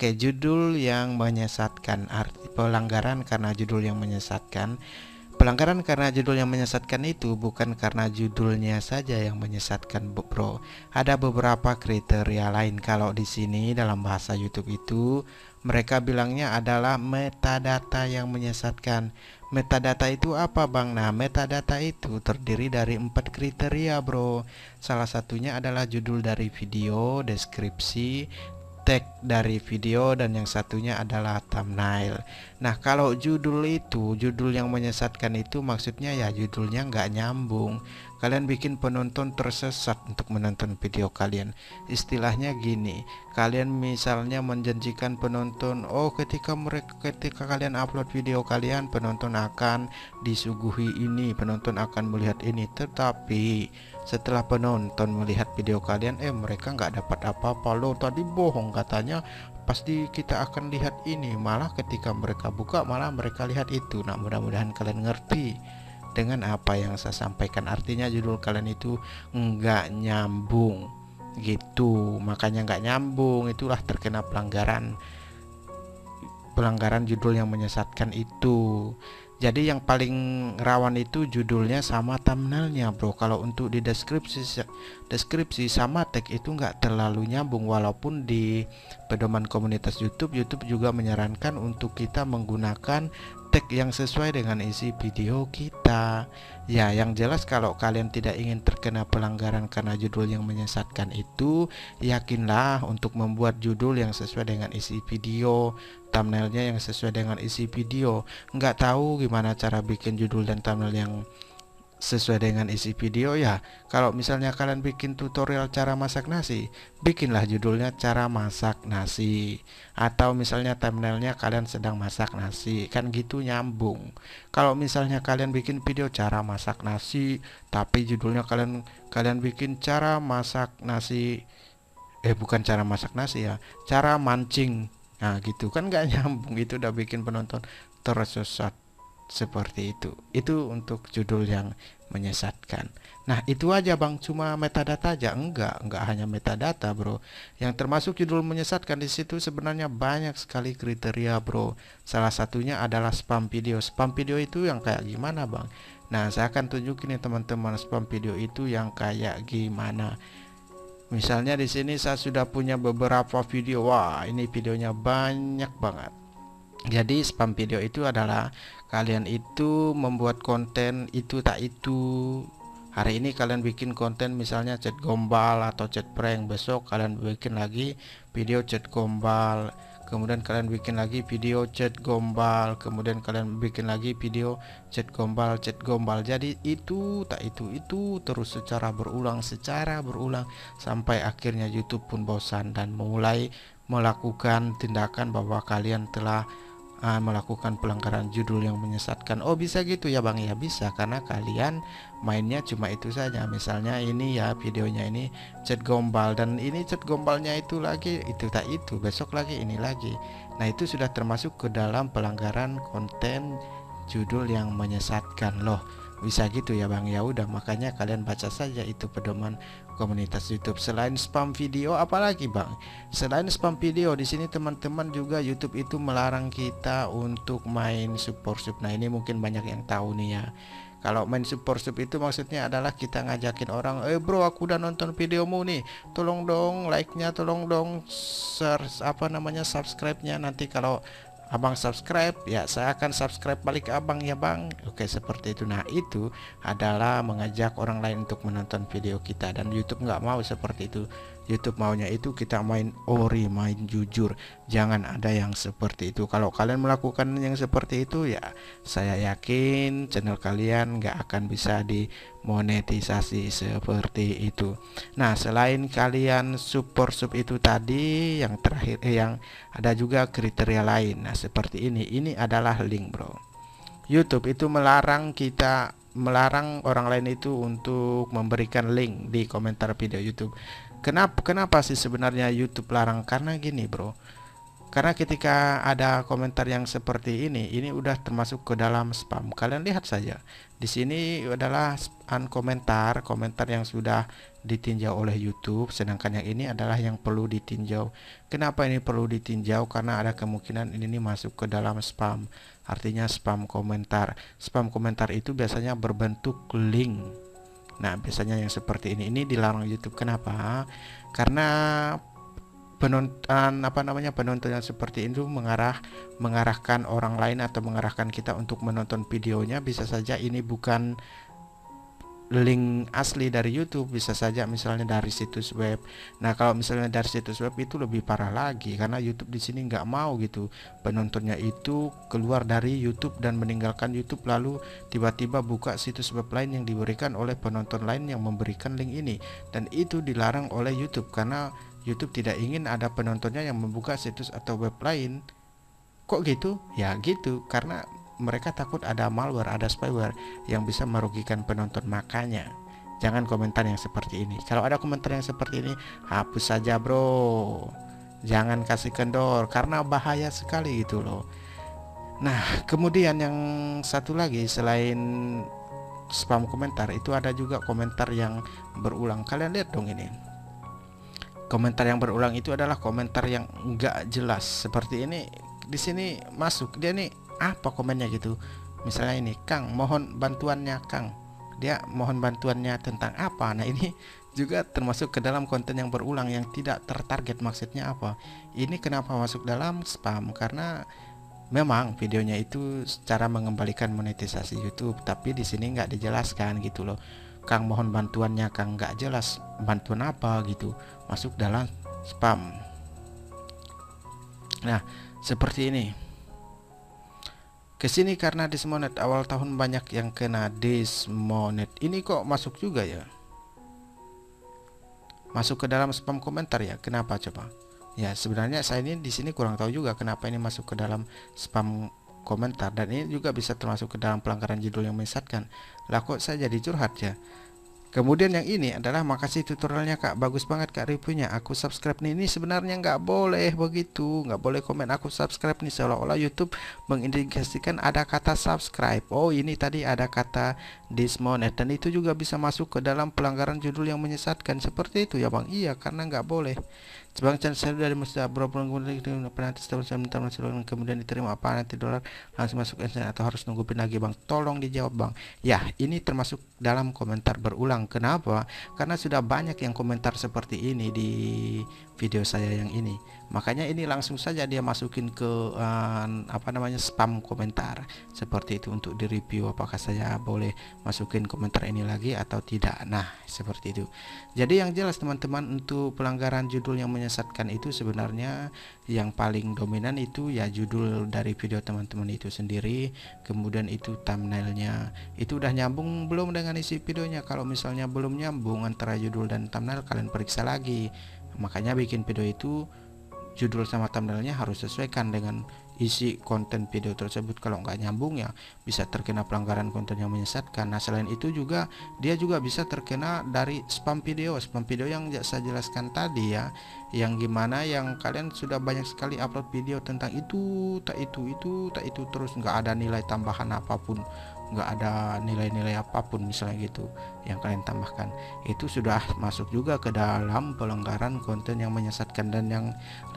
Oke, judul yang menyesatkan, arti pelanggaran karena judul yang menyesatkan. Pelanggaran karena judul yang menyesatkan itu bukan karena judulnya saja yang menyesatkan, bro. Ada beberapa kriteria lain. Kalau di sini dalam bahasa YouTube itu mereka bilangnya adalah metadata yang menyesatkan. Metadata itu apa, Bang? Nah, metadata itu terdiri dari 4 kriteria, bro. Salah satunya adalah judul dari video, deskripsi, tag dari video, dan yang satunya adalah thumbnail. Nah, kalau judul itu, judul yang menyesatkan itu maksudnya ya judulnya nggak nyambung. Kalian bikin penonton tersesat untuk menonton video kalian. Istilahnya gini, kalian misalnya menjanjikan penonton, oh ketika kalian upload video kalian, penonton akan disuguhi ini, penonton akan melihat ini, tetapi setelah penonton melihat video kalian, mereka nggak dapat apa-apa loh, tadi bohong katanya pasti kita akan lihat ini, malah ketika mereka buka malah mereka lihat itu. Nah, mudah-mudahan kalian ngerti dengan apa yang saya sampaikan. Artinya judul kalian itu nggak nyambung gitu, makanya nggak nyambung, itulah terkena pelanggaran judul yang menyesatkan itu. Jadi yang paling rawan itu judulnya sama thumbnailnya, bro. Kalau untuk di deskripsi sama tag itu nggak terlalu nyambung. Walaupun di pedoman komunitas YouTube juga menyarankan untuk kita menggunakan tag yang sesuai dengan isi video kita. Ya, yang jelas kalau kalian tidak ingin terkena pelanggaran karena judul yang menyesatkan itu, yakinlah untuk membuat judul yang sesuai dengan isi video, thumbnailnya yang sesuai dengan isi video. Nggak tahu gimana cara bikin judul dan thumbnail yang sesuai dengan isi video ya. Kalau misalnya kalian bikin tutorial cara masak nasi, bikinlah judulnya cara masak nasi, atau misalnya thumbnailnya kalian sedang masak nasi, kan gitu nyambung. Kalau misalnya kalian bikin video cara masak nasi tapi judulnya kalian bikin cara masak nasi, bukan cara masak nasi ya, cara mancing, nah gitu kan nggak nyambung. Itu udah bikin penonton tersesat seperti itu untuk judul yang menyesatkan. Nah, itu aja, Bang, cuma metadata aja? Enggak hanya metadata, bro. Yang termasuk judul menyesatkan di situ sebenarnya banyak sekali kriteria, bro. Salah satunya adalah spam video. Spam video itu yang kayak gimana, Bang? Nah, saya akan tunjukin nih teman-teman, spam video itu yang kayak gimana. Misalnya di sini saya sudah punya beberapa video. Wah, ini videonya banyak banget. Jadi spam video itu adalah kalian itu membuat konten itu tak itu. Hari ini kalian bikin konten misalnya chat gombal atau chat prank, besok kalian bikin lagi video chat gombal, kemudian kalian bikin lagi video chat gombal, kemudian kalian bikin lagi video chat gombal. Jadi itu tak itu terus secara berulang sampai akhirnya YouTube pun bosan dan mulai melakukan tindakan bahwa kalian telah melakukan pelanggaran judul yang menyesatkan. Oh, bisa gitu ya, Bang? Ya bisa, karena kalian mainnya cuma itu saja. Misalnya ini ya, videonya ini chat gombal, dan ini chat gombalnya itu lagi itu tak itu, besok lagi ini lagi. Nah, itu sudah termasuk ke dalam pelanggaran konten judul yang menyesatkan loh. Bisa gitu ya, Bang? Ya udah, makanya kalian baca saja itu pedoman komunitas YouTube. Selain spam video, apalagi, Bang? Selain spam video, di sini teman-teman juga YouTube itu melarang kita untuk main support sub. Nah, ini mungkin banyak yang tahu nih ya. Kalau main support sub itu maksudnya adalah kita ngajakin orang, bro, aku udah nonton videomu nih, tolong dong like-nya, tolong dong subscribe-nya. Nanti kalau abang subscribe, ya saya akan subscribe balik abang ya, Bang. Oke, seperti itu. Nah, itu adalah mengajak orang lain untuk menonton video kita, dan YouTube nggak mau seperti itu. YouTube maunya itu kita main ori, main jujur, jangan ada yang seperti itu. Kalau kalian melakukan yang seperti itu, ya saya yakin channel kalian nggak akan bisa dimonetisasi seperti itu. Nah, selain kalian support sub itu tadi, yang terakhir yang ada juga kriteria lain. Nah, seperti ini adalah link, bro. YouTube itu melarang orang lain itu untuk memberikan link di komentar video YouTube. Kenapa sih sebenarnya YouTube larang? Karena gini, bro, Karena ketika ada komentar yang seperti ini udah termasuk ke dalam spam. Kalian lihat saja. Di sini adalah komentar yang sudah ditinjau oleh YouTube, sedangkan yang ini adalah yang perlu ditinjau. Kenapa ini perlu ditinjau? Karena ada kemungkinan ini masuk ke dalam spam. Artinya spam komentar. Spam komentar itu biasanya berbentuk link. Nah, biasanya yang seperti ini dilarang YouTube. Kenapa? Karena penonton yang seperti itu mengarahkan orang lain atau mengarahkan kita untuk menonton videonya. Bisa saja ini bukan link asli dari YouTube, bisa saja misalnya dari situs web. Nah, kalau misalnya dari situs web itu lebih parah lagi, karena YouTube di sini nggak mau gitu penontonnya itu keluar dari YouTube dan meninggalkan YouTube lalu tiba-tiba buka situs web lain yang diberikan oleh penonton lain yang memberikan link ini, dan itu dilarang oleh YouTube karena YouTube tidak ingin ada penontonnya yang membuka situs atau web lain. Kok gitu? Ya gitu, karena mereka takut ada malware, ada spyware yang bisa merugikan penonton. Makanya jangan komentar yang seperti ini. Kalau ada komentar yang seperti ini, hapus saja bro, jangan kasih kendor karena bahaya sekali gitu loh. Nah, kemudian yang satu lagi selain spam komentar itu ada juga komentar yang berulang. Kalian lihat dong ini. Komentar yang berulang itu adalah komentar yang enggak jelas seperti ini. Di sini masuk dia nih, apa komennya gitu. Misalnya ini, Kang mohon bantuannya Kang. Dia mohon bantuannya tentang apa. Nah, ini juga termasuk ke dalam konten yang berulang yang tidak tertarget. Maksudnya apa? Ini kenapa masuk dalam spam? Karena memang videonya itu secara mengembalikan monetisasi YouTube, tapi di sini nggak dijelaskan gitu loh. Kang mohon bantuannya Kang, nggak jelas bantuan apa gitu, masuk dalam spam. Nah, seperti ini. Kesini karena dismonet awal tahun banyak yang kena dismonet. Ini kok masuk juga ya? Masuk ke dalam spam komentar ya? Kenapa coba? Ya sebenarnya saya ini di sini kurang tahu juga kenapa ini masuk ke dalam spam komentar, dan ini juga bisa termasuk ke dalam pelanggaran judul yang menyesatkan. Lah kok saya jadi curhat ya? Kemudian yang ini adalah makasih tutorialnya Kak, bagus banget Kak reviewnya, aku subscribe nih. Ini sebenarnya nggak boleh begitu, nggak boleh komen aku subscribe nih, seolah-olah YouTube mengindikasikan ada kata subscribe. Oh ini tadi ada kata dismonet, dan itu juga bisa masuk ke dalam pelanggaran judul yang menyesatkan. Seperti itu ya Bang? Iya, karena nggak boleh. Bang channel saya dari Mustafa Bro, kemudian diterima apa nanti dolar langsung masuk atau harus nunggu pin lagi Bang? Tolong dijawab Bang. Ya, ini termasuk dalam komentar berulang. Kenapa? Karena sudah banyak yang komentar seperti ini di video saya yang ini. Makanya ini langsung saja dia masukin ke spam komentar seperti itu untuk di review apakah saya boleh masukin komentar ini lagi atau tidak. Nah, seperti itu. Jadi yang jelas teman-teman, untuk pelanggaran judul yang menyesatkan itu sebenarnya yang paling dominan itu ya judul dari video teman-teman itu sendiri, kemudian itu thumbnailnya itu udah nyambung belum dengan isi videonya. Kalau misalnya belum nyambung antara judul dan thumbnail, kalian periksa lagi. Makanya bikin video itu judul sama thumbnailnya harus sesuaikan dengan isi konten video tersebut. Kalau nggak nyambung ya bisa terkena pelanggaran konten yang menyesatkan. Nah, selain itu juga dia juga bisa terkena dari spam video yang saya jelaskan tadi ya, yang gimana yang kalian sudah banyak sekali upload video tentang itu terus nggak ada nilai tambahan apapun, nggak ada nilai-nilai apapun misalnya gitu yang kalian tambahkan, itu sudah masuk juga ke dalam pelanggaran konten yang menyesatkan. Dan yang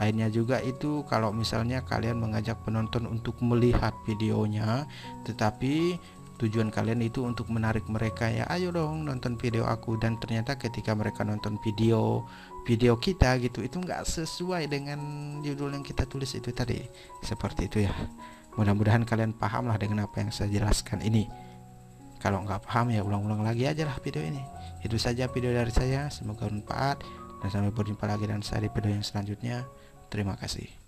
lainnya juga itu kalau misalnya kalian mengajak penonton untuk melihat videonya, tetapi tujuan kalian itu untuk menarik mereka, ya ayo dong nonton video aku, dan ternyata ketika mereka nonton video kita gitu, itu nggak sesuai dengan judul yang kita tulis itu tadi. Seperti itu ya. Mudah-mudahan kalian paham lah dengan apa yang saya jelaskan ini. Kalau nggak paham ya ulang-ulang lagi aja lah video ini. Itu saja video dari saya, semoga bermanfaat, dan sampai berjumpa lagi dengan saya di video yang selanjutnya. Terima kasih.